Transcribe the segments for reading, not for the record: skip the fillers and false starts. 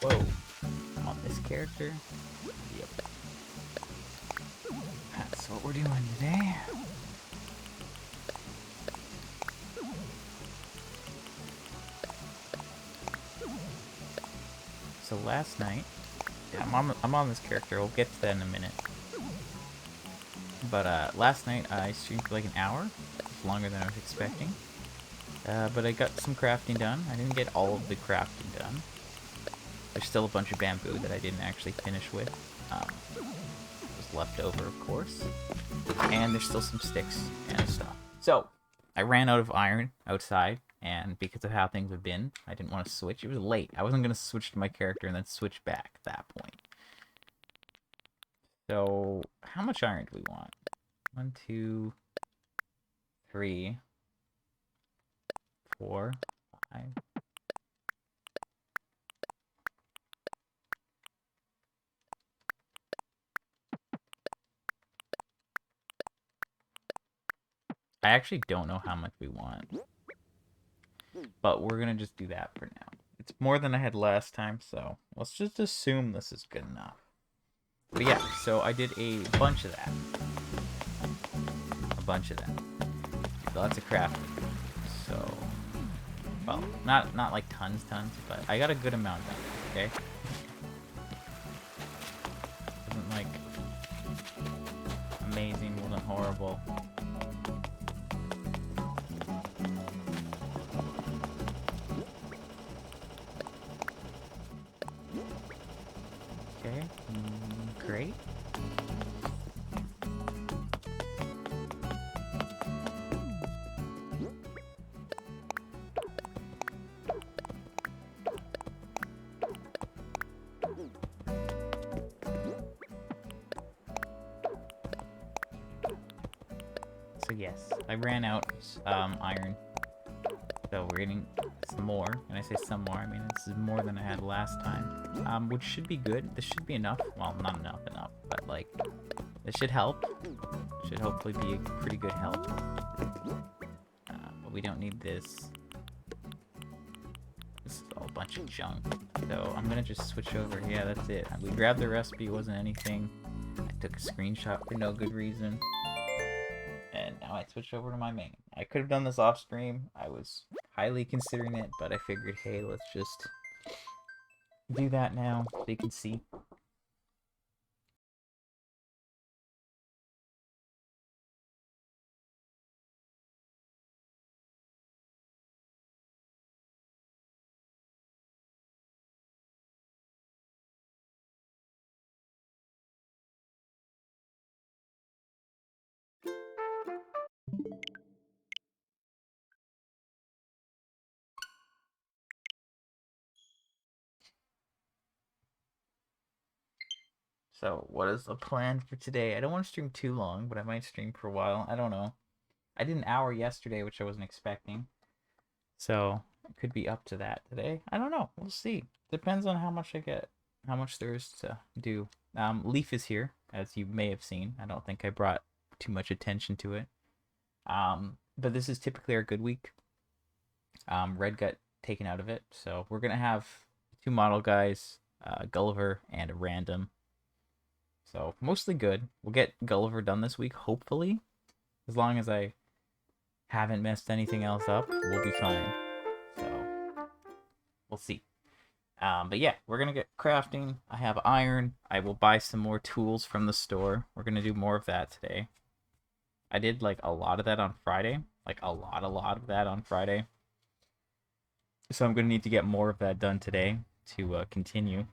Whoa. On this character? Yep. That's what we're doing today. So last night, I'm on this character. We'll get to that in a minute. But last night I streamed for like an hour. It's longer than I was expecting. But I got some crafting done. I didn't get all of the crafting done. There's still a bunch of bamboo that I didn't actually finish with. It was left over, of course. And there's still some sticks and stuff. So, I ran out of iron outside, and because of how things have been, I didn't want to switch. It was late. I wasn't going to switch to my character and then switch back at that point. So, how much iron do we want? 1, 2, 3, 4, 5. I actually don't know how much we want. But we're going to just do that for now. It's more than I had last time, so let's just assume this is good enough. But yeah, so I did a bunch of that. Lots of crafting. So, well, not like tons, but I got a good amount done, okay? Wasn't like amazing, wasn't horrible. Okay, great. So yes, I ran out iron. So we're getting some more. And I say some more, I mean this is more than I had last time. Which should be good. This should be enough. Well, not enough, but like, this should help. Should hopefully be a pretty good help. But we don't need this. This is all a bunch of junk. So I'm gonna just switch over. Yeah, that's it. We grabbed the recipe, it wasn't anything. I took a screenshot for no good reason. And now I switch over to my main. I could have done this off stream. I was highly considering it, but I figured, hey, let's just do that now so you can see. So, what is the plan for today? I don't want to stream too long, but I might stream for a while. I don't know. I did an hour yesterday, which I wasn't expecting. So, it could be up to that today. I don't know. We'll see. Depends on how much I get. How much there is to do. Leaf is here, as you may have seen. I don't think I brought too much attention to it. But this is typically our good week. Red got taken out of it. So, we're going to have 2 model guys, Gulliver, and a random. So, mostly good. We'll get Gulliver done this week, hopefully. As long as I haven't messed anything else up, we'll be fine. So, we'll see. But yeah, we're going to get crafting. I have iron. I will buy some more tools from the store. We're going to do more of that today. I did, like, a lot of that on Friday. Like, a lot of that on Friday. So I'm going to need to get more of that done today to continue.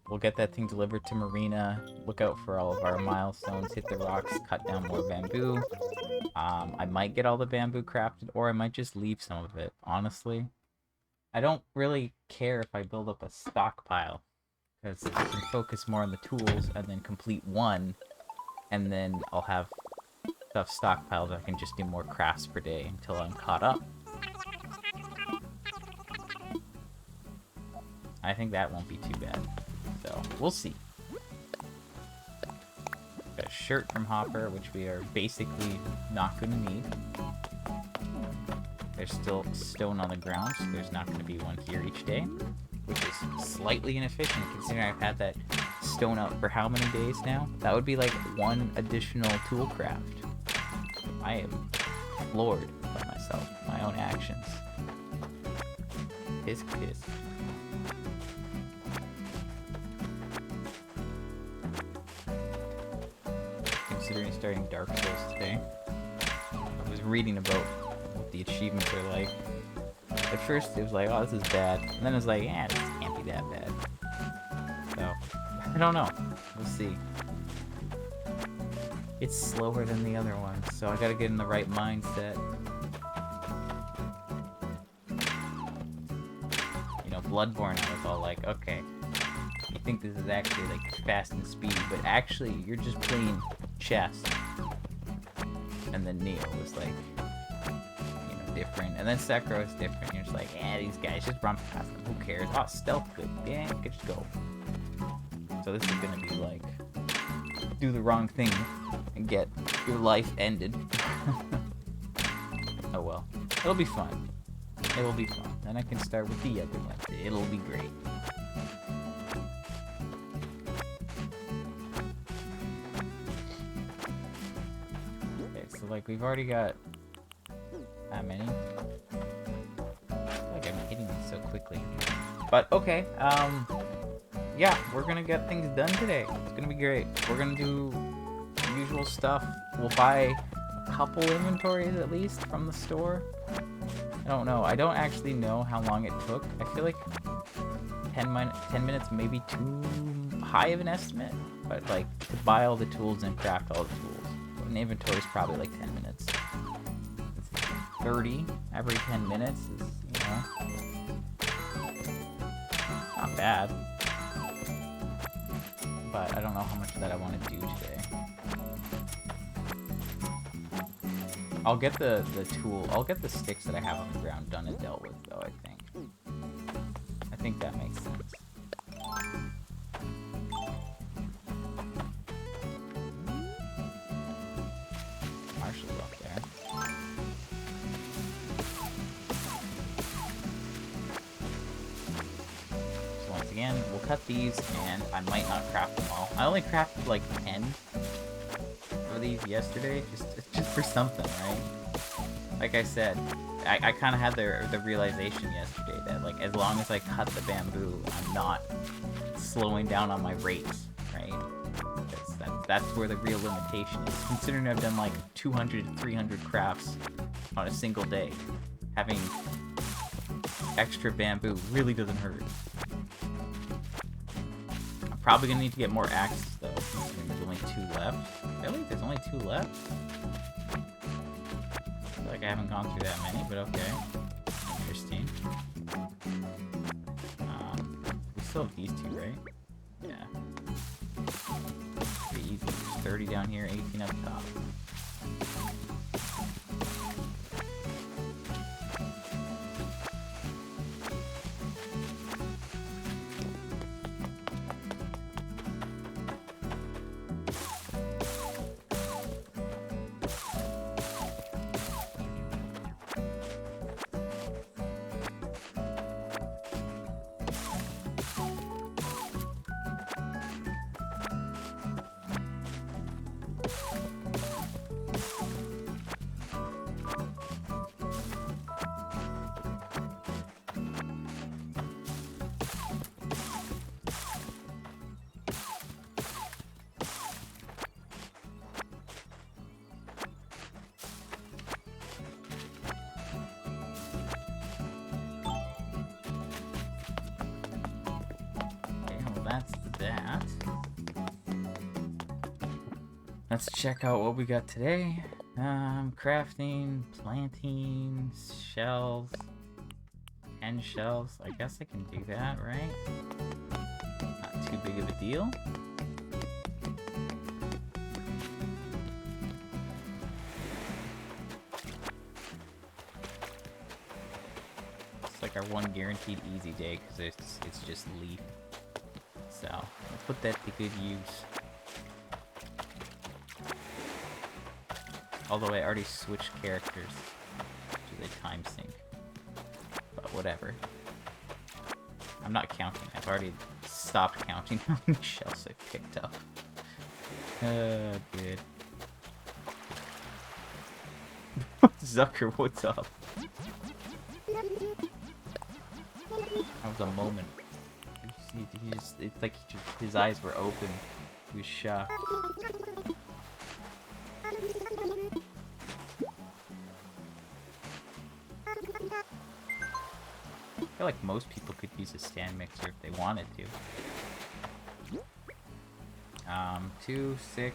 We'll get that thing delivered to Marina. Look out for all of our milestones. Hit the rocks, cut down more bamboo. I might get all the bamboo crafted, or I might just leave some of it, honestly. I don't really care if I build up a stockpile, because I can focus more on the tools and then complete one, and then I'll have stuff stockpiled. I can just do more crafts per day until I'm caught up. I think that won't be too bad. So, we'll see. Got a shirt from Hopper, which we are basically not going to need. There's still stone on the ground, so there's not going to be one here each day, which is slightly inefficient considering I've had that stone up for how many days now? That would be like one additional tool craft. I am floored by myself, my own actions. Piss. Considering starting Dark Souls today, I was reading about what the achievements are like. At first it was like, oh, this is bad, and then it was like, yeah, this can't be that bad. So, I don't know. We'll see. It's slower than the other ones, so I gotta get in the right mindset. You know, Bloodborne, I was all like, okay, you think this is actually like fast and speedy, but actually you're just playing chess. And then Nioh was like, you know, different. And then Sekiro is different. You're just like, yeah, these guys just run past them. Who cares? Oh, stealth good. Yeah, could just go. So this is gonna be like, do the wrong thing and get your life ended. Oh well. It'll be fun. It will be fun. Then I can start with the other one. It'll be great. Okay, so like we've already got that many. I feel like I'm hitting these so quickly. But okay, yeah, we're gonna get things done today. It's gonna be great. We're gonna do the usual stuff. We'll buy a couple inventories at least from the store. I don't know. I don't actually know how long it took. I feel like 10 minutes may be too high of an estimate, but like to buy all the tools and craft all the tools. An inventory is probably like 10 minutes. 30 every 10 minutes is, you know, not bad. But I don't know how much of that I want to do today. I'll get the tool, I'll get the sticks that I have on the ground done and dealt with though, I think. I think that makes sense. Marshall's up there. So once again, we'll cut these and I might not craft them all. I only crafted like 10 of these yesterday, just for something, right? Like I said, I kind of had the realization yesterday that like as long as I cut the bamboo, I'm not slowing down on my rates, right? That's where the real limitation is. Considering I've done like 200 to 300 crafts on a single day, having extra bamboo really doesn't hurt. I'm probably gonna need to get more axes though, considering there's only 2 left. Really? There's only 2 left? I feel like I haven't gone through that many, but okay. Interesting. We still have these 2, right? Yeah. Pretty easy. There's 30 down here, 18 up top. That's that. Let's check out what we got today. Crafting, planting, shells, 10 shells. I guess I can do that, right? Not too big of a deal. It's like our one guaranteed easy day because it's just leaf. So we'll put that to good use. Although I already switched characters to the time sync. But whatever. I'm not counting. I've already stopped counting how many shells I picked up. Good. Zucker, what's up? That was a moment. He just, it's like his eyes were open. He was shocked. I feel like most people could use a stand mixer if they wanted to. 2, 6,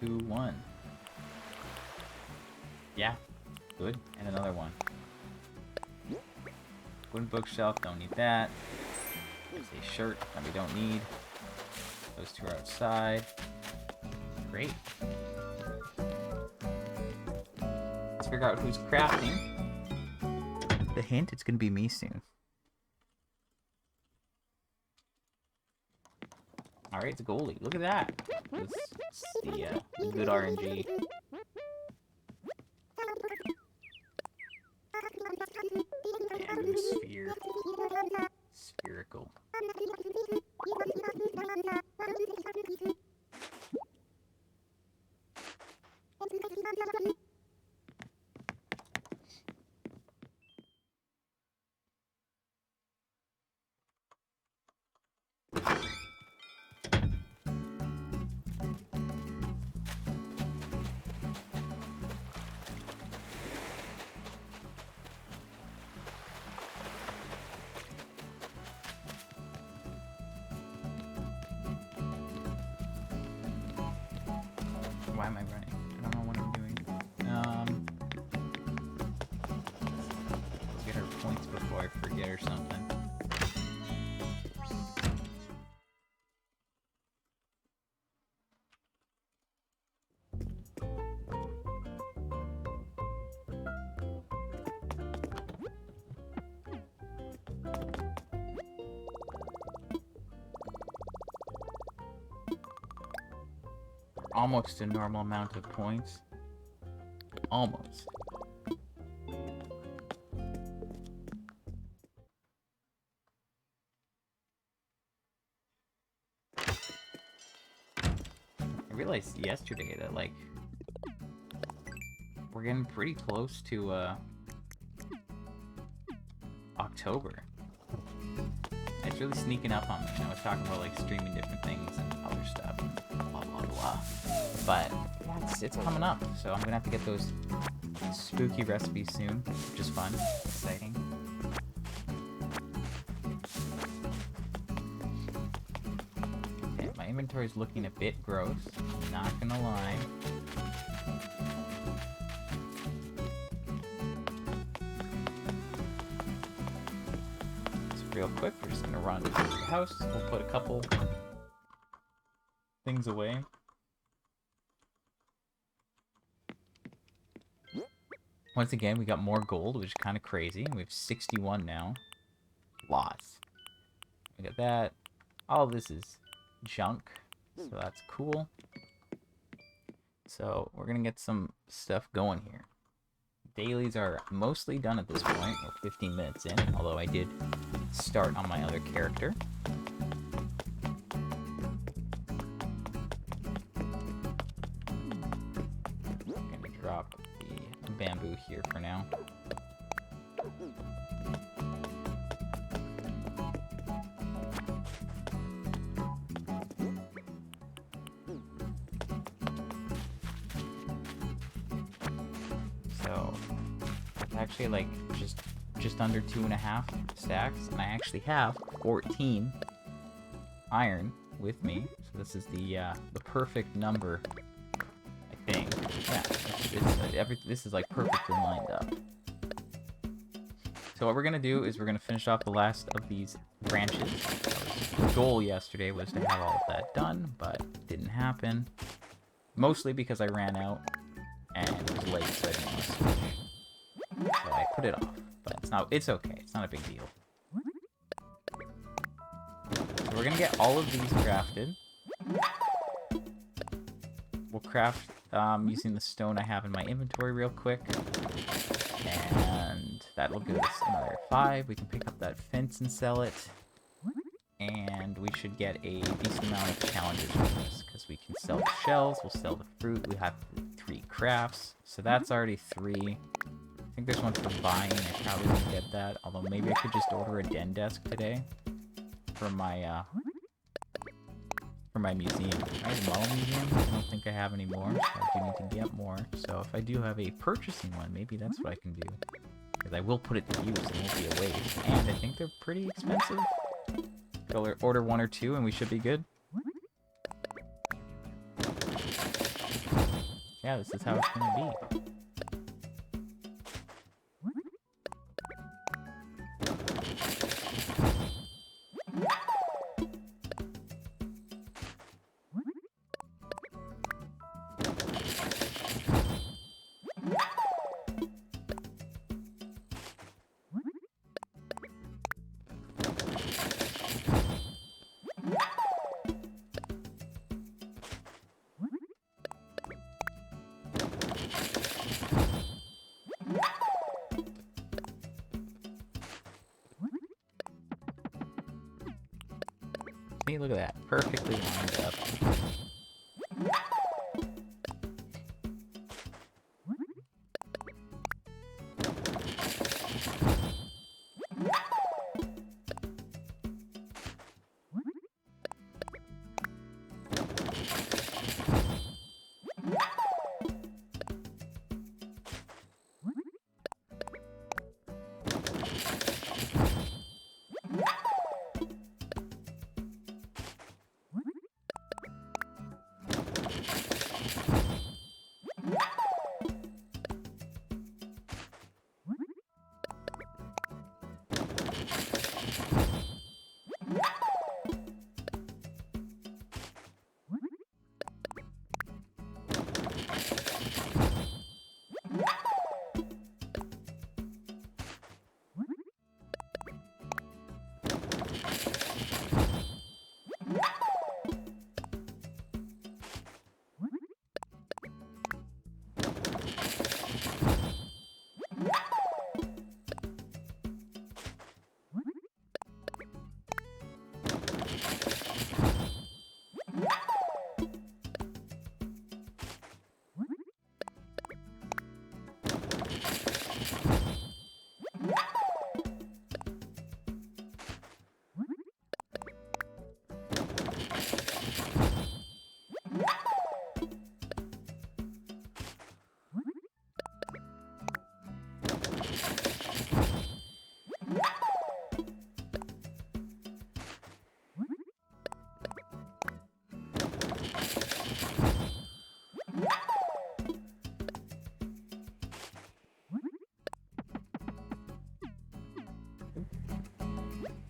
2, 1. Yeah, good. And another one. Wooden bookshelf, don't need that. There's a shirt that we don't need. Those two are outside. Great. Let's figure out who's crafting. The hint, it's gonna be me soon. Alright, it's a goalie. Look at that. It's the good RNG. And sphere. Spherical. Why am I running? I don't know what I'm doing. Let's get our points before I forget or something. Almost a normal amount of points. Almost. I realized yesterday that, like, we're getting pretty close to, October. It's really sneaking up on me. I was talking about, like, streaming different things and other stuff. Blah, blah, blah. But, yeah, it's coming up. So I'm gonna have to get those spooky recipes soon, which is fun. Exciting. Okay, my inventory's looking a bit gross. Not gonna lie. Real quick, we're just gonna run to the house. We'll put a couple things away. Once again, we got more gold, which is kind of crazy. We have 61 now. Lots. We got that. All of this is junk, so that's cool. So we're gonna get some stuff going here. Dailies are mostly done at this point. We're 15 minutes in, although I did start on my other character. I'm gonna drop the bamboo here for now. So it's actually like just under 2.5 stacks, and I actually have 14 iron with me. So this is the perfect number, I think. Yeah, this is like perfectly lined up. So what we're gonna do is we're gonna finish off the last of these branches. The goal yesterday was to have all of that done, but it didn't happen. Mostly because I ran out and it was late, so I didn't want to switch. So I put it off. But It's okay. It's not a big deal. So we're gonna get all of these crafted. We'll craft using the stone I have in my inventory real quick. And that'll give us another 5. We can pick up that fence and sell it. And we should get a decent amount of challenges from this, because we can sell the shells, we'll sell the fruit, we have 3 crafts. So that's already 3. I think there's one for buying, I probably won't get that. Although maybe I could just order a den desk today for my museum. I have a model museum. I don't think I have any more, so I do need to get more. So if I do have a purchasing one, maybe that's what I can do. Because I will put it to use, and it won't be a waste. And I think they're pretty expensive. Go order 1 or 2, and we should be good. Yeah, this is how it's gonna be. See, look at that. Perfectly lined up.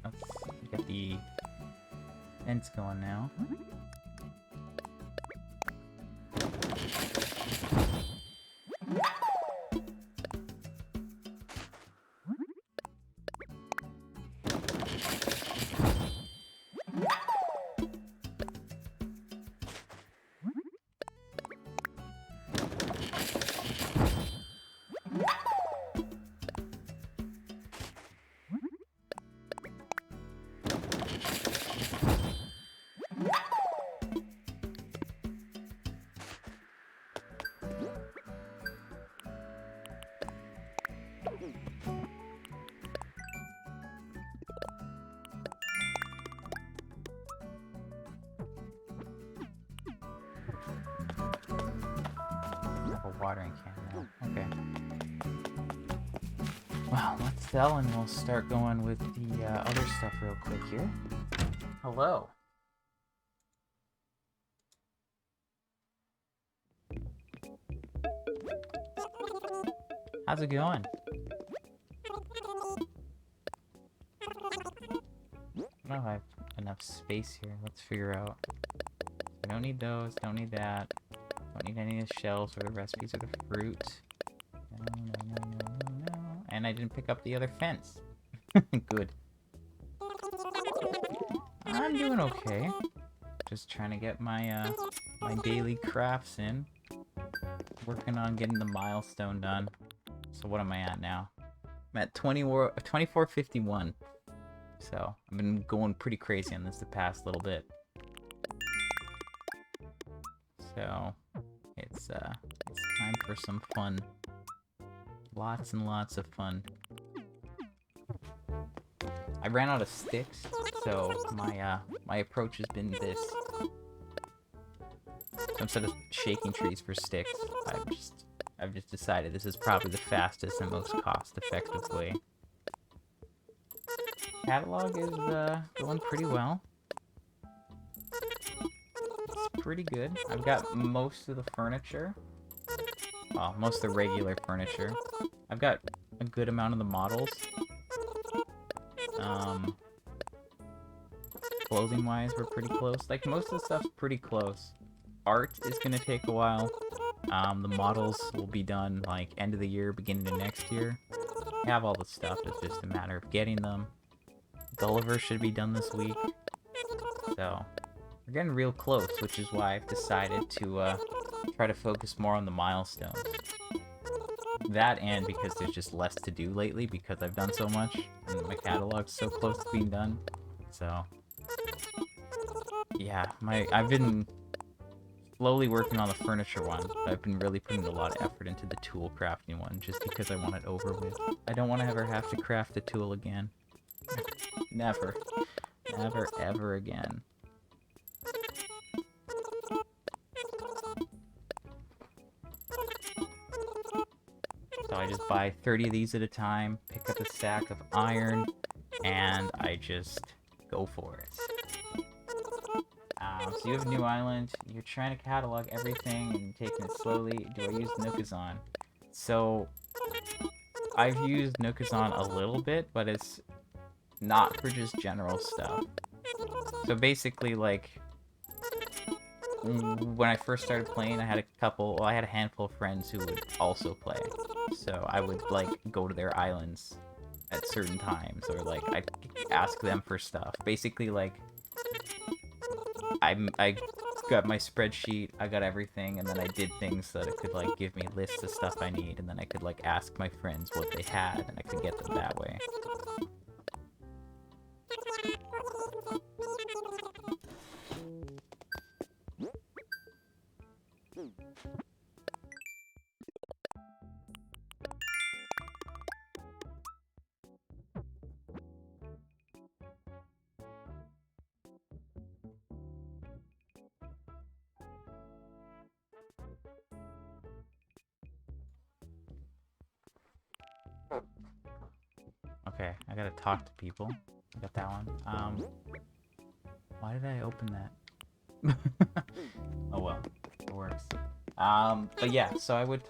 Let's get the fence going now. A watering can now. Okay. Well, let's sell and we'll start going with the other stuff real quick here. Hello. How's it going? I don't have enough space here. Let's figure out. I don't need those. Don't need that. Don't need any of the shells or the recipes or the fruit. No. and I didn't pick up the other fence. Good. I'm doing okay. Just trying to get my my daily crafts in. Working on getting the milestone done. So what am I at now? I'm at 2451. So I've been going pretty crazy on this the past little bit. So it's time for some fun. Lots and lots of fun. I ran out of sticks, so my approach has been this. So instead of shaking trees for sticks, I've just decided this is probably the fastest and most cost-effective way. Catalog is going pretty well. It's pretty good. I've got most of the furniture. Well, most of the regular furniture. I've got a good amount of the models. Clothing-wise, we're pretty close. Like, most of the stuff's pretty close. Art is gonna take a while. The models will be done, like, end of the year, beginning of next year. I have all the stuff, it's just a matter of getting them. Gulliver should be done this week. So, we're getting real close, which is why I've decided to, try to focus more on the milestones. That and because there's just less to do lately because I've done so much, and my catalog's so close to being done. So, yeah, I've been slowly working on the furniture one, but I've been really putting a lot of effort into the tool crafting one, just because I want it over with. I don't want to ever have to craft a tool again. Never. Never, ever again. So I just buy 30 of these at a time, pick up a stack of iron, and I just go for it. So you have a new island, you're trying to catalog everything and taking it slowly. Do I use Nookazon? So, I've used Nookazon a little bit, but it's not for just general stuff. So basically, like, when I first started playing, I had a handful of friends who would also play. So I would, like, go to their islands at certain times, or, like, I'd ask them for stuff. Basically, like, I got my spreadsheet, I got everything, and then I did things so that it could, like, give me lists of stuff I need, and then I could, like, ask my friends what they had, and I could get them that way. Okay, I gotta talk to people. I got that one. Why did I open that? Oh well, it works. But yeah, so I would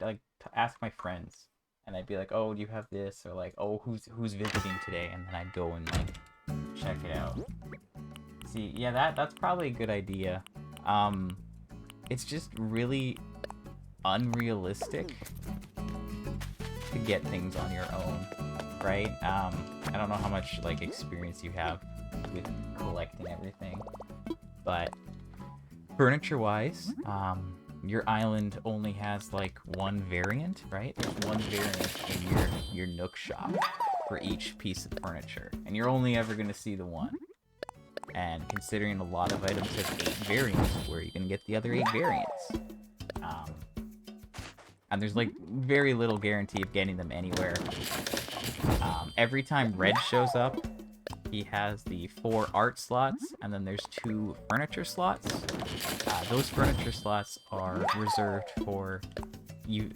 like ask my friends, and I'd be like, oh, do you have this? Or like, oh, who's visiting today? And then I'd go and like check it out. See, yeah, that's probably a good idea. It's just really unrealistic to get things on your own, right? I don't know how much like experience you have with collecting everything, but furniture-wise, your island only has like one variant, right? There's one variant in your Nook shop for each piece of furniture, and you're only ever gonna see the one. And considering a lot of items have 8 variants, where are you gonna get the other 8 variants? And there's like very little guarantee of getting them anywhere. Every time Red shows up, he has the 4 art slots, and then there's 2 furniture slots. Those furniture slots are reserved for you.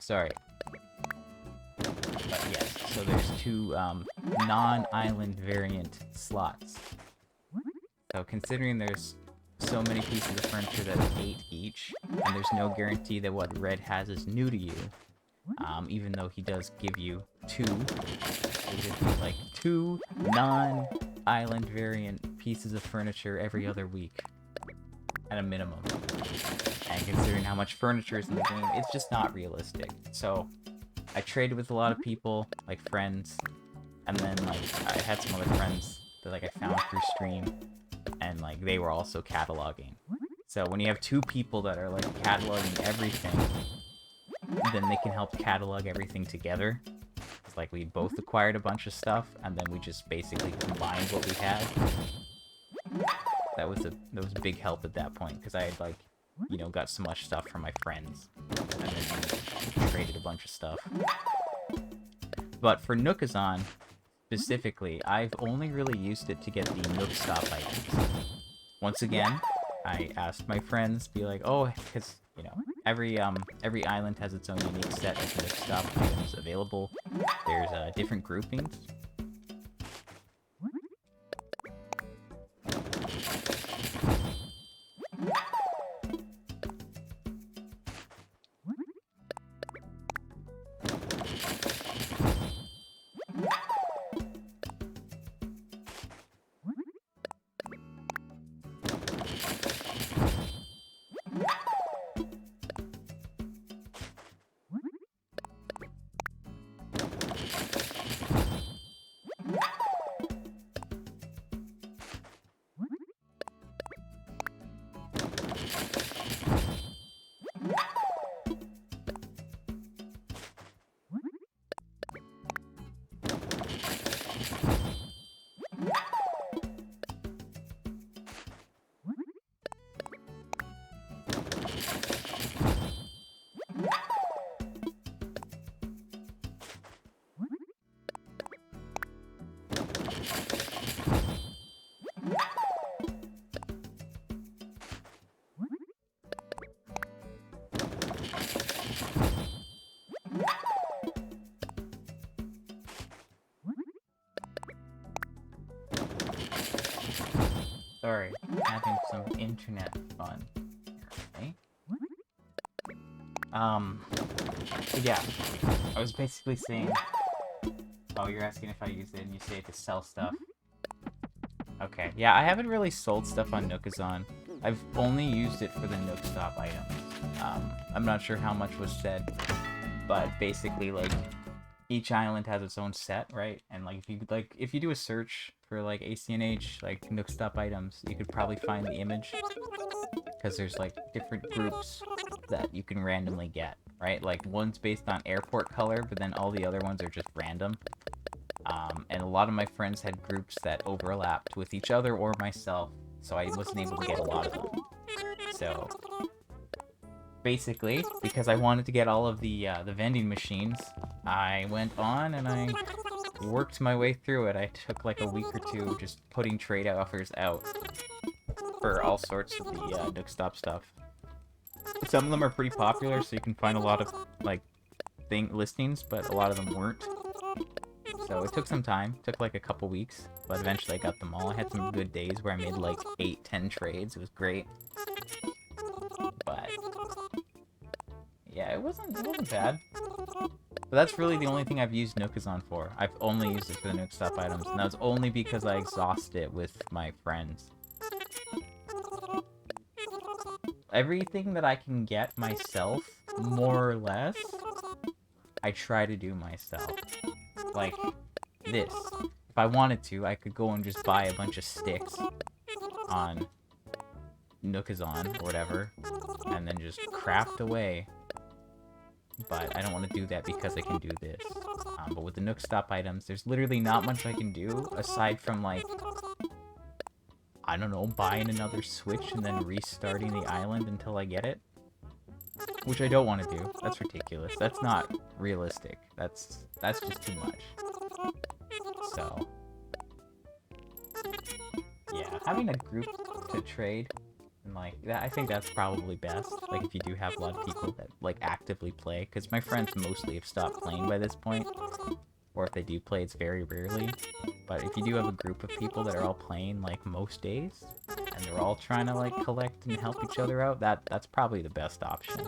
Sorry. But yes, so there's two non-island variant slots. So considering there's so many pieces of furniture that are 8 each, and there's no guarantee that what Red has is new to you, even though he does give you two, like 2 non-island variant pieces of furniture every other week, at a minimum. And considering how much furniture is in the game, it's just not realistic. So I traded with a lot of people, like friends, and then like I had some other friends that like I found through stream, and like they were also cataloging. So when you have 2 people that are like cataloging everything, then they can help catalog everything together. It's like we both acquired a bunch of stuff, and then we just basically combined what we had. That was a big help at that point, because I had like, you know, got so much stuff from my friends, and then we traded a bunch of stuff. But for Nookazon, specifically, I've only really used it to get the Nook Stop items. Once again, I asked my friends, be like, oh, because, you know, every island has its own unique set of Nook Stop items available. There's different groupings. Sorry, having some internet fun. Okay. Yeah, I was basically saying, oh, you're asking if I use it and you say it to sell stuff. Okay, yeah, I haven't really sold stuff on Nookazon. I've only used it for the Nook Stop items. I'm not sure how much was said, but basically, like, each island has its own set, right? And if you do a search for like ACNH, like Nook Stop items, you could probably find the image, because there's like different groups that you can randomly get, right? Like one's based on airport color, but then all the other ones are just random. And a lot of my friends had groups that overlapped with each other or myself, so I wasn't able to get a lot of them. So basically, because I wanted to get all of the vending machines, I went on and I worked my way through it. I took like a week or two just putting trade offers out for all sorts of the Nook Stop stuff. Some of them are pretty popular, so you can find a lot of like listings, but a lot of them weren't. So it took some time. It took like a couple weeks, but eventually I got them all. I had some good days where I made like 8-10 trades. It was great. But yeah, it wasn't bad. But that's really the only thing I've used Nookazon for. I've only used it for the Nook Stop items, and that was only because I exhausted it with my friends. Everything that I can get myself, more or less, I try to do myself. Like this. If I wanted to, I could go and just buy a bunch of sticks on Nookazon or whatever, and then just craft away. But I don't want to do that because I can do this. But with the Nook Stop items, there's literally not much I can do aside from, like, I don't know, buying another Switch and then restarting the island until I get it. Which I don't want to do. That's ridiculous. That's not realistic. That's just too much. So yeah, having a group to trade And like that, I think that's probably best. Like if you do have a lot of people that like actively play, because my friends mostly have stopped playing by this point, or if they do play, it's very rarely. But if you do have a group of people that are all playing like most days, and they're all trying to like collect and help each other out, that's probably the best option.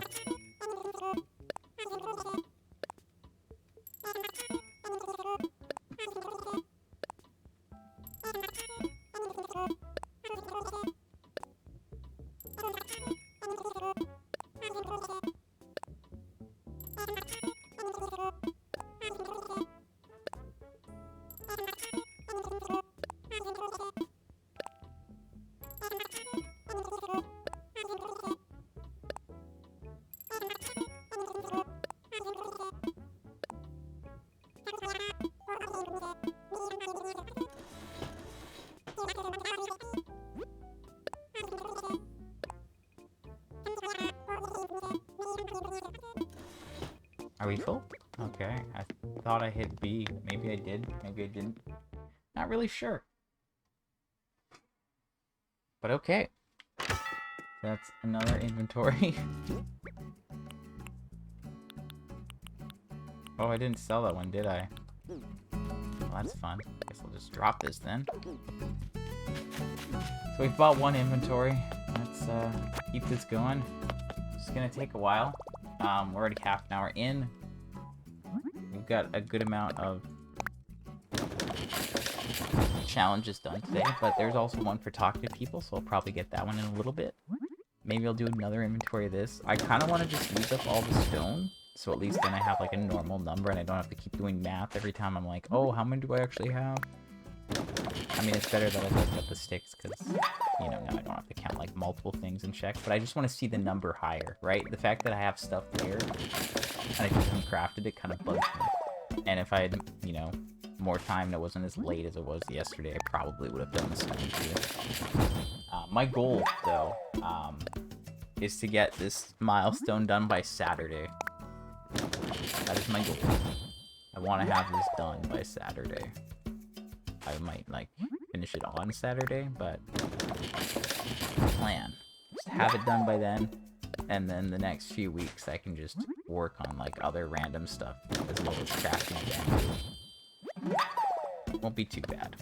Are we full? Okay, I thought I hit B. Maybe I did, maybe I didn't. Not really sure. But okay. That's another inventory. Oh, I didn't sell that one, did I? Well, that's fun. Guess I'll just drop this then. So we've bought one inventory. Let's keep this going. It's gonna take a while. We're already half an hour in. We've got a good amount of challenges done today, but there's also one for talk to people, so I'll probably get that one in a little bit. Maybe I'll do another inventory of this. I kind of want to just use up all the stone, so at least then I have like a normal number and I don't have to keep doing math every time I'm like, oh, how many do I actually have? I mean, it's better that I looked up the sticks because, you know, now I don't have to count like multiple things and check, but I just want to see the number higher, right? The fact that I have stuff there and I just haven't crafted it kind of bugs me. And if I had, you know, more time and it wasn't as late as it was yesterday, I probably would have done the stone too. My goal, though, is to get this milestone done by Saturday. That is my goal. I want to have this done by Saturday. I might, like, finish it on Saturday, but plan. Just have it done by then, and then the next few weeks I can just work on, like, other random stuff, as well as crafting again. Won't be too bad.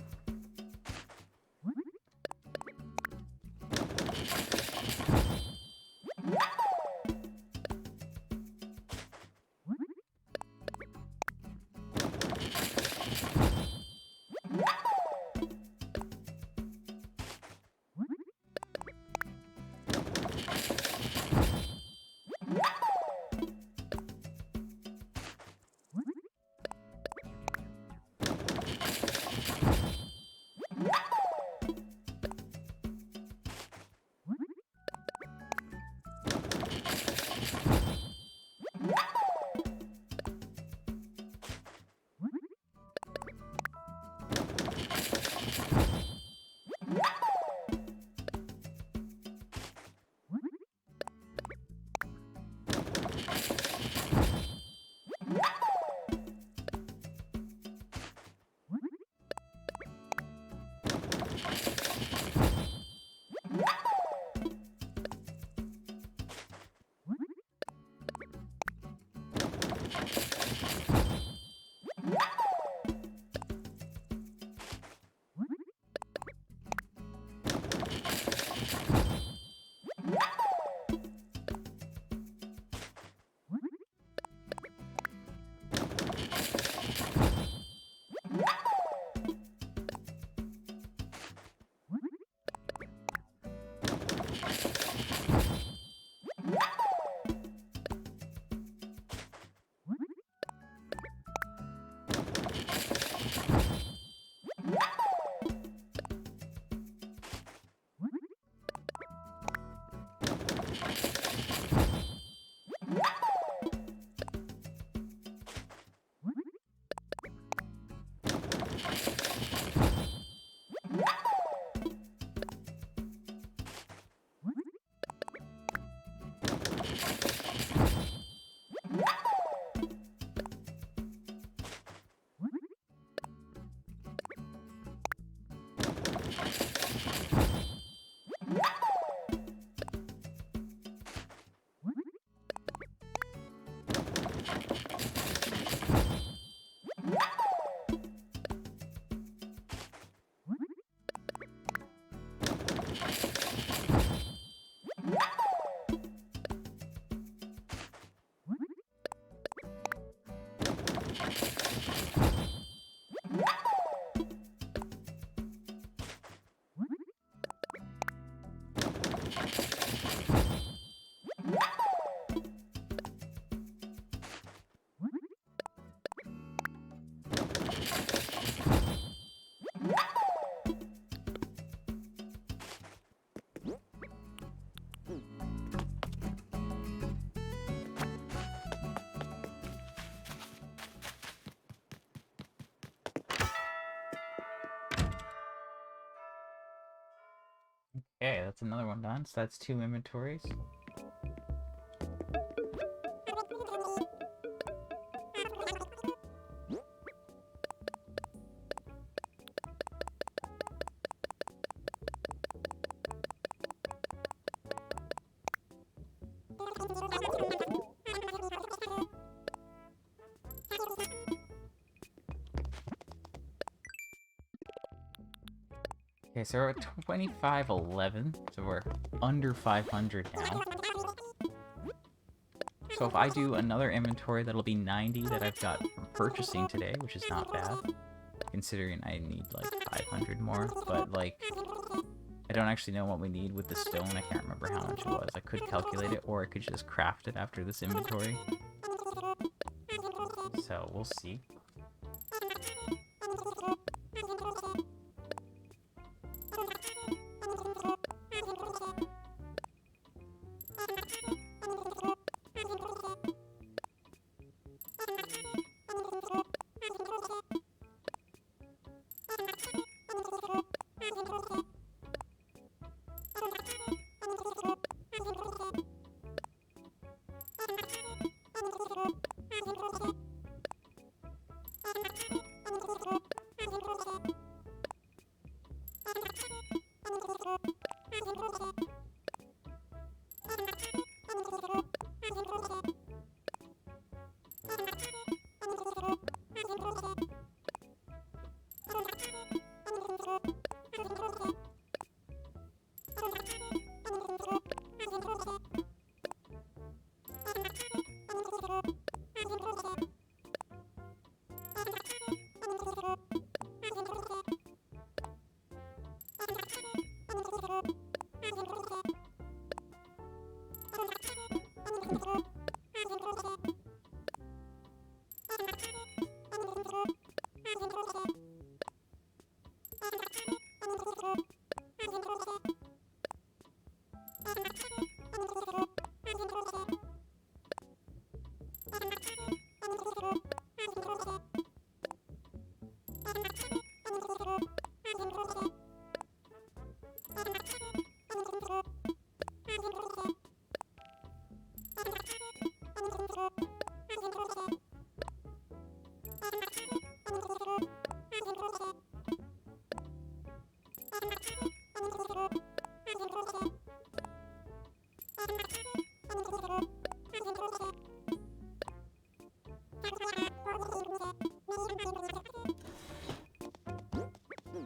Okay, that's another one done. So that's 2 inventories. Okay, so we're at 2511, so we're under 500 now. So if I do another inventory, that'll be 90 that I've got from purchasing today, which is not bad, considering I need like 500 more, but like, I don't actually know what we need with the stone. I can't remember how much it was. I could calculate it, or I could just craft it after this inventory. So we'll see.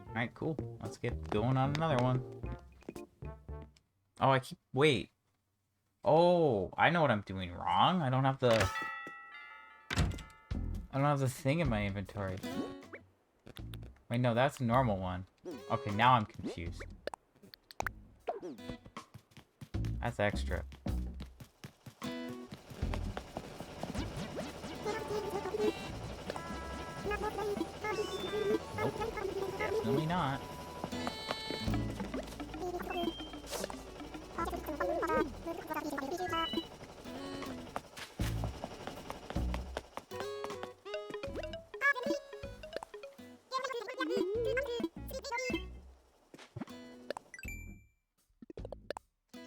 Alright, cool. Let's get going on another one. Oh, wait. Oh, I know what I'm doing wrong. I don't have the thing in my inventory. Wait, no, that's a normal one. Okay, now I'm confused. That's extra. Nope. Definitely not.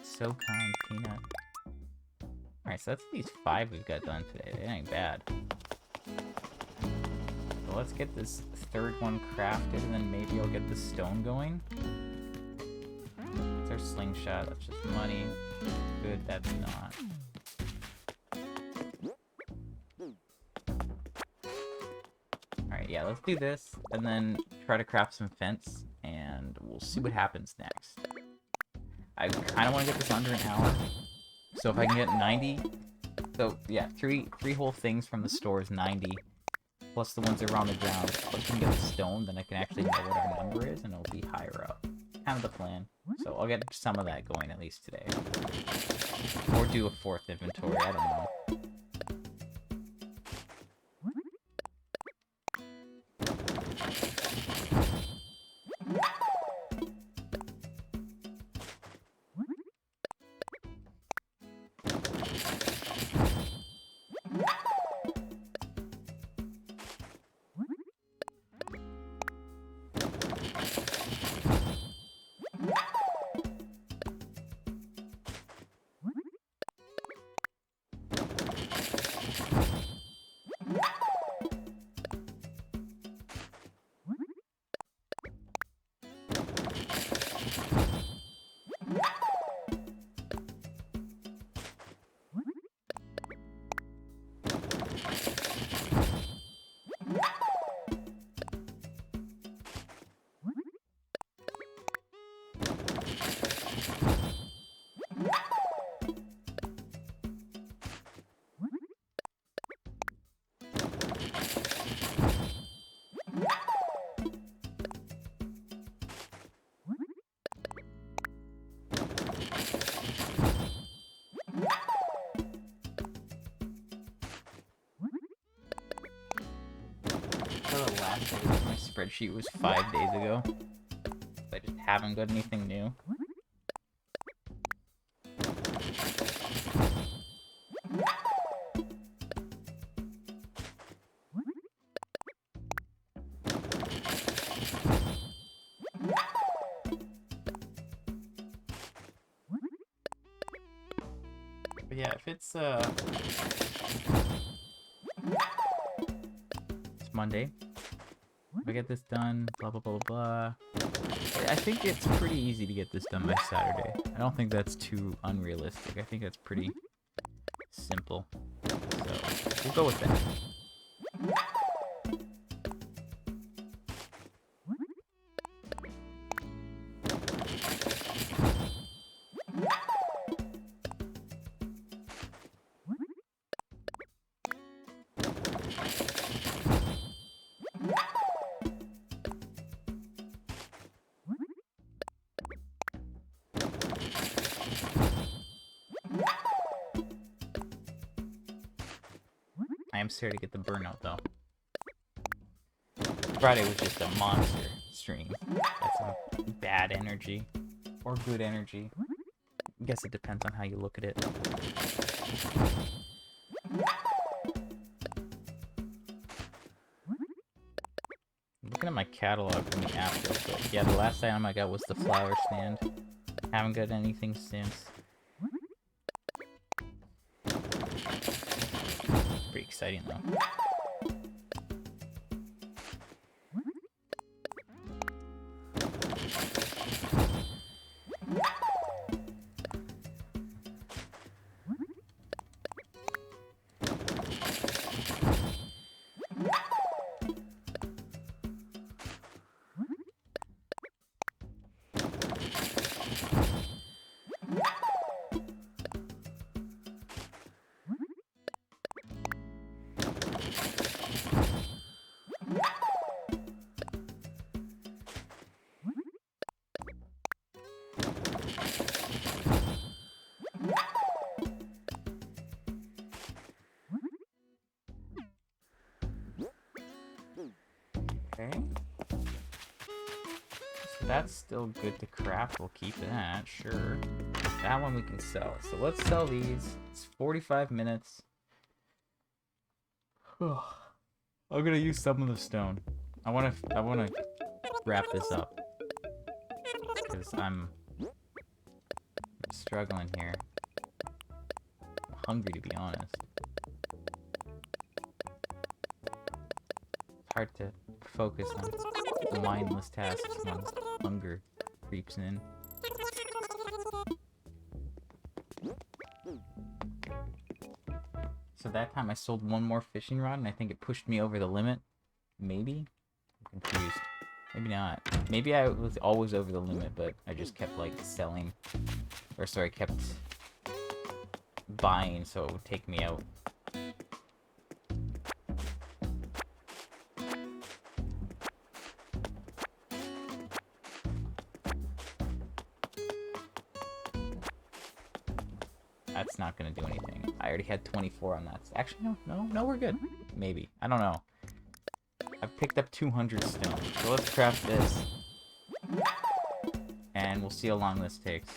So kind, Peanut. Alright, so that's at least 5 we've got done today. That ain't bad. So let's get this third one crafted, and then maybe I'll get the stone going. That's our slingshot. That's just money. Good, that's not. Alright, yeah, let's do this, and then try to craft some fence, and we'll see what happens next. I kind of want to get this under an hour. So if I can get 90... So, yeah, three whole things from the store is 90. Plus the ones around the ground. If I can get the stone, then I can actually know what our number is, and it'll be higher up. Kind of the plan. So I'll get some of that going at least today. Or do a 4th inventory, I don't know. last day. My spreadsheet was 5 days ago. I just haven't got anything new. But yeah, if it's Monday. If I get this done, blah blah blah blah. I think it's pretty easy to get this done by Saturday. I don't think that's too unrealistic. I think that's pretty simple. So we'll go with that. I am scared to get the burnout though. Friday was just a monster stream. Had some bad energy. Or good energy. I guess it depends on how you look at it. Looking at my catalog from the app real quick. Yeah, the last item I got was the flower stand. Haven't got anything since. Pretty exciting though. Okay. So that's still good to craft. We'll keep that, sure. That one we can sell. So let's sell these. It's 45 minutes. I'm gonna use some of the stone. I wanna wrap this up. Because I'm struggling here. I'm hungry, to be honest. It's hard to focus on mindless tasks when hunger creeps in. So that time I sold one more fishing rod and I think it pushed me over the limit. Maybe? I'm confused. Maybe not. Maybe I was always over the limit, but I just kept like selling. Or sorry, kept buying so it would take me out. That's not gonna do anything. I already had 24 on that. Actually, no, we're good. Maybe. I don't know. I've picked up 200 stone. So let's craft this. And we'll see how long this takes.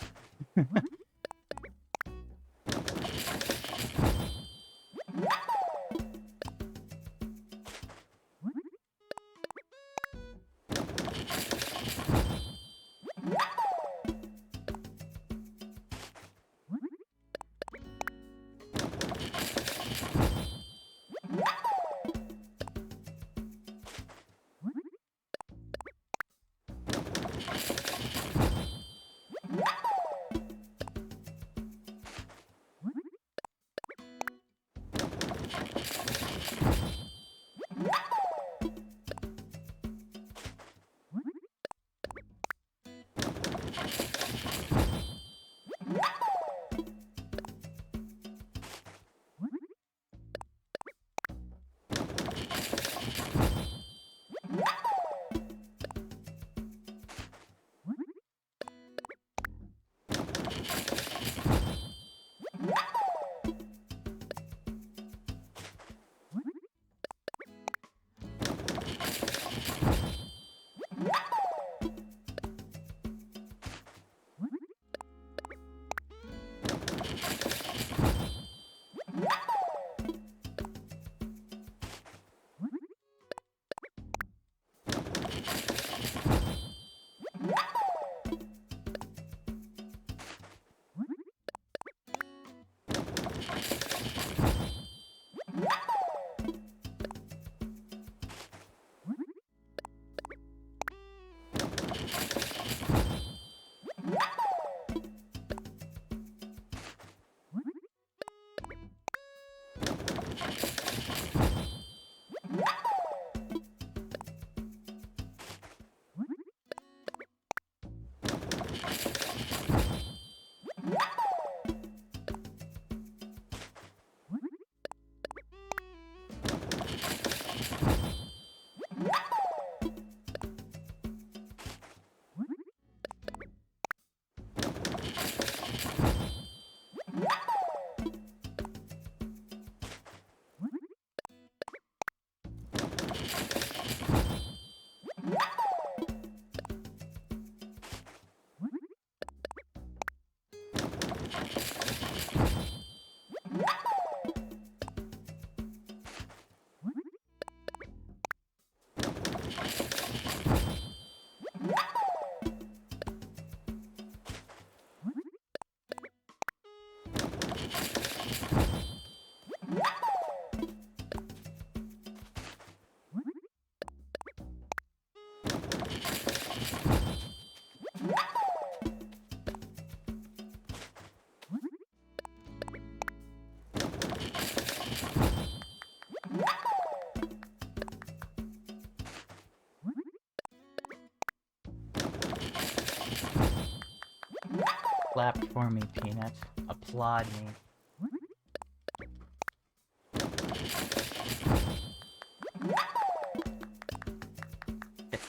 Clap for me, Peanut. Applaud me.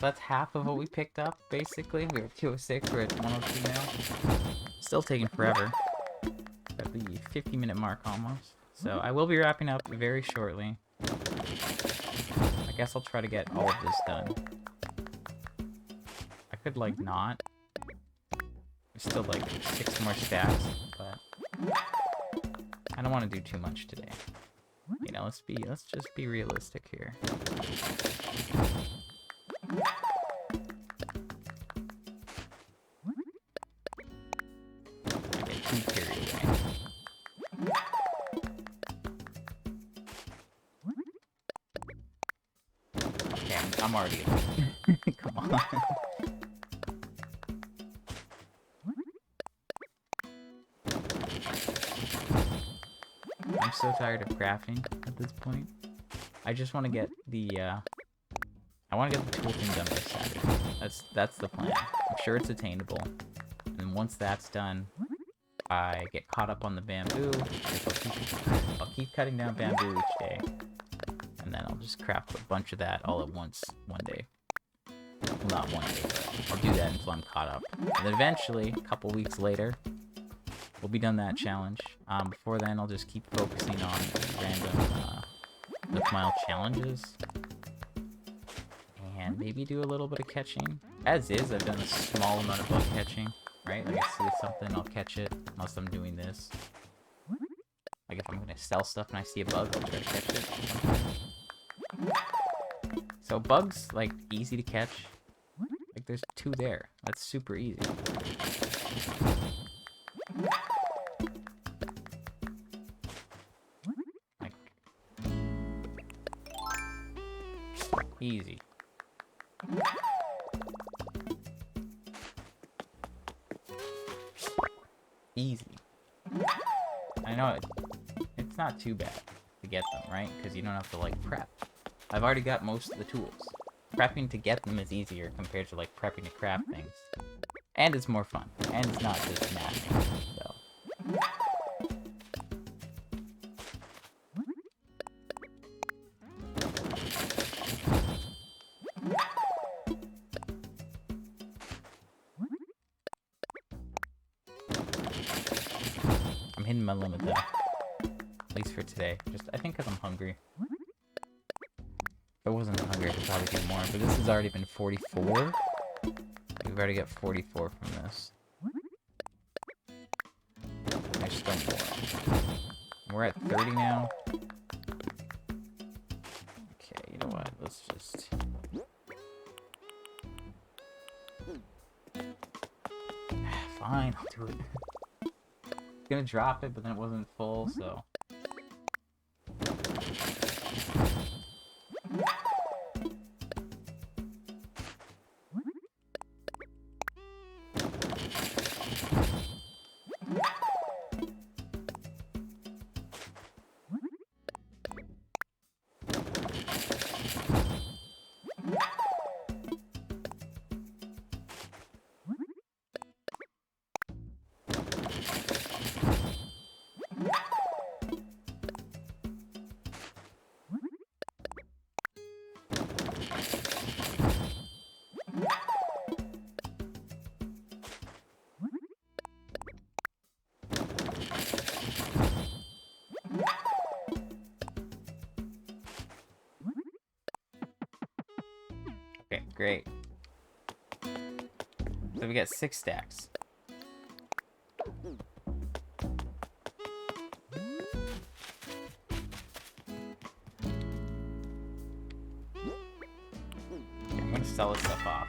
That's half of what we picked up, basically. We were at 206, we're at 102 now. Still taking forever. At the 50-minute mark, almost. So, I will be wrapping up very shortly. I guess I'll try to get all of this done. I could, like, not. There's still, like, 6 more stacks, but I don't want to do too much today. You know, let's just be realistic here. I'm already come on. I'm so tired of crafting at this point. I just want to get the I want to get the tool thing done by Saturday. That's the plan. I'm sure it's attainable. And once that's done, I get caught up on the bamboo. I'll keep cutting down bamboo each day. And then I'll just craft a bunch of that all at once one day. Well, not one day, but I'll do that until I'm caught up. And then eventually, a couple weeks later, we'll be done that challenge. Before then, I'll just keep focusing on random Nook challenges. And maybe do a little bit of catching. As is, I've done a small amount of bug catching, right? Like I see something, I'll catch it, unless I'm doing this. Like if I'm gonna sell stuff and I see a bug, I'll try to catch it sometimes. So bugs, like, easy to catch. Like, there's 2 there. That's super easy. Like, easy. Easy. I know it's not too bad to get them, right? Because you don't have to, like, prep. I've already got most of the tools. Prepping to get them is easier compared to, like, prepping to craft things. And it's more fun. And it's not just smashing, so. I'm hitting my limit, though. At least for today. Just, I think because I'm hungry. If I wasn't hungry, I could probably do more, but this has already been 44. We've already got 44 from this. There's still more. We're at 30 now. Okay, you know what? Let's just... Fine, I'll do it. I was gonna drop it, but then it wasn't full, so... Okay, great. So we got 6 stacks. Okay, I'm gonna sell this stuff off.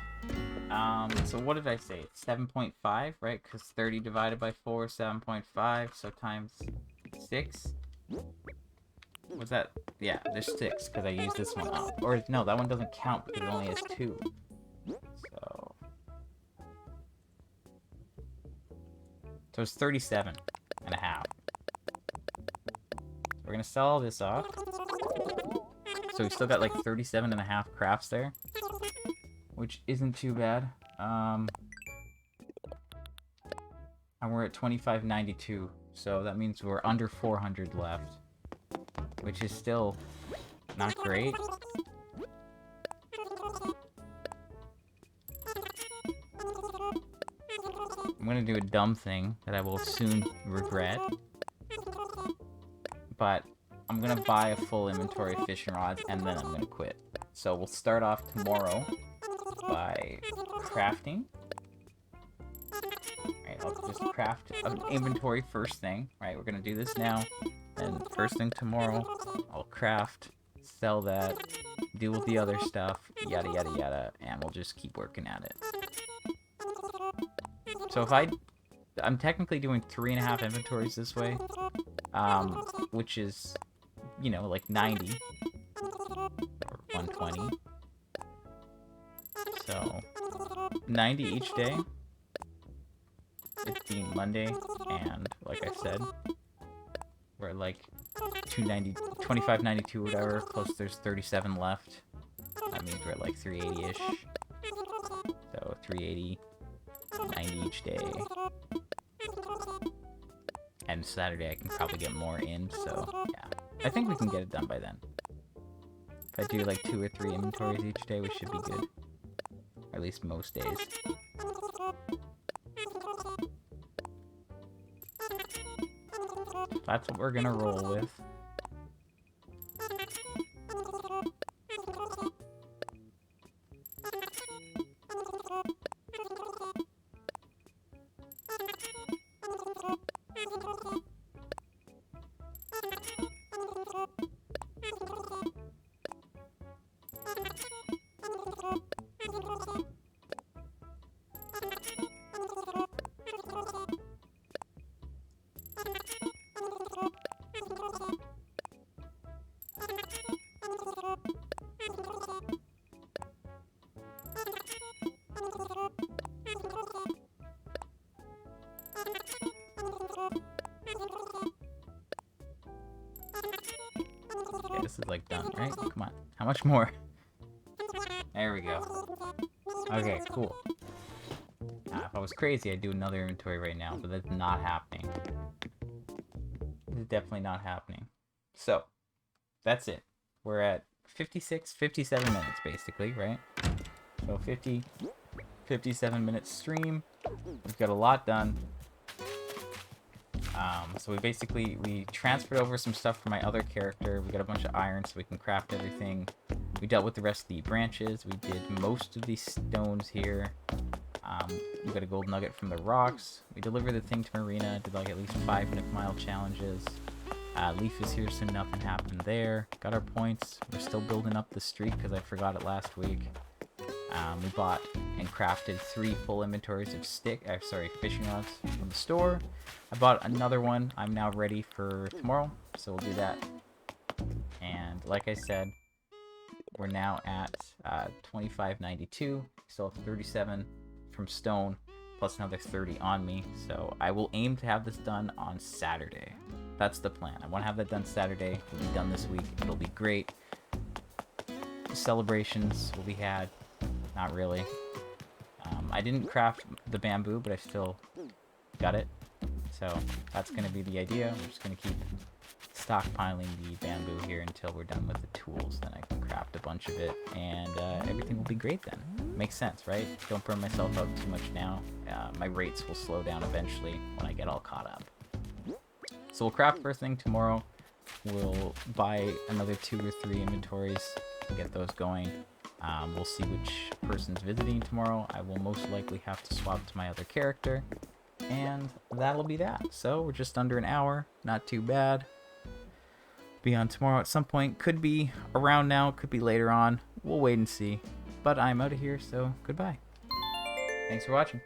So what did I say? It's 7.5, right? Because 30 divided by 4 is 7.5, so times 6. Was that? Yeah, there's 6 because I used this one up. Or no, that one doesn't count because it only has 2. So it's 37 and a half. We're gonna sell all this off. So we've still got like 37 and a half crafts there, which isn't too bad. And we're at 2592, so that means we're under 400 left, which is still not great. I'm gonna do a dumb thing that I will soon regret, but I'm gonna buy a full inventory of fishing rods and then I'm gonna quit. So we'll start off tomorrow by crafting. Alright, I'll just craft an inventory first thing. Right, we're gonna do this now. And first thing tomorrow, I'll craft, sell that, deal with the other stuff, yada yada yada, and we'll just keep working at it. So if I'm technically doing 3.5 inventories this way, which is, you know, like 90 or 120. So 90 each day. 15 Monday, and like I said, we're at like 2592 or whatever, plus there's 37 left. That means we're at like 380-ish. So 380, 90 each day. And Saturday I can probably get more in, so yeah. I think we can get it done by then. If I do like 2 or 3 inventories each day, we should be good. Or at least most days. That's what we're gonna roll with. Okay, this is like done, right? Come on. How much more? There we go. Okay, cool. If I was crazy, I'd do another inventory right now, but that's not happening. It's definitely not happening. So, that's it. We're at 56, 57 minutes, basically, right? So 57 minutes stream. We've got a lot done. So we transferred over some stuff from my other character. We got a bunch of iron so we can craft everything. We dealt with the rest of the branches. We did most of these stones here. We got a gold nugget from the rocks. We delivered the thing to Marina. Did like at least 5 Nick Mile challenges. Leaf is here, so nothing happened there. Got our points. We're still building up the streak because I forgot it last week. We bought and crafted 3 full inventories of fishing rods from the store. I bought another one. I'm now ready for tomorrow, so we'll do that. And like I said, we're now at 2592. Still have 37 from stone, plus another 30 on me. So I will aim to have this done on Saturday. That's the plan. I want to have that done Saturday. It'll be done this week. It'll be great. Celebrations will be had. Not really. I didn't craft the bamboo, but I still got it. So that's going to be the idea. We're just going to keep stockpiling the bamboo here until we're done with the tools. Then I can craft a bunch of it, and everything will be great then. Makes sense, right? Don't burn myself out too much now. My rates will slow down eventually when I get all caught up. So we'll craft first thing tomorrow. We'll buy another 2 or 3 inventories and get those going. We'll see which person's visiting tomorrow. I will most likely have to swap to my other character. And that'll be that. So we're just under an hour. Not too bad. Be on tomorrow at some point. Could be around now. Could be later on. We'll wait and see. But I'm out of here, so goodbye. Thanks for watching.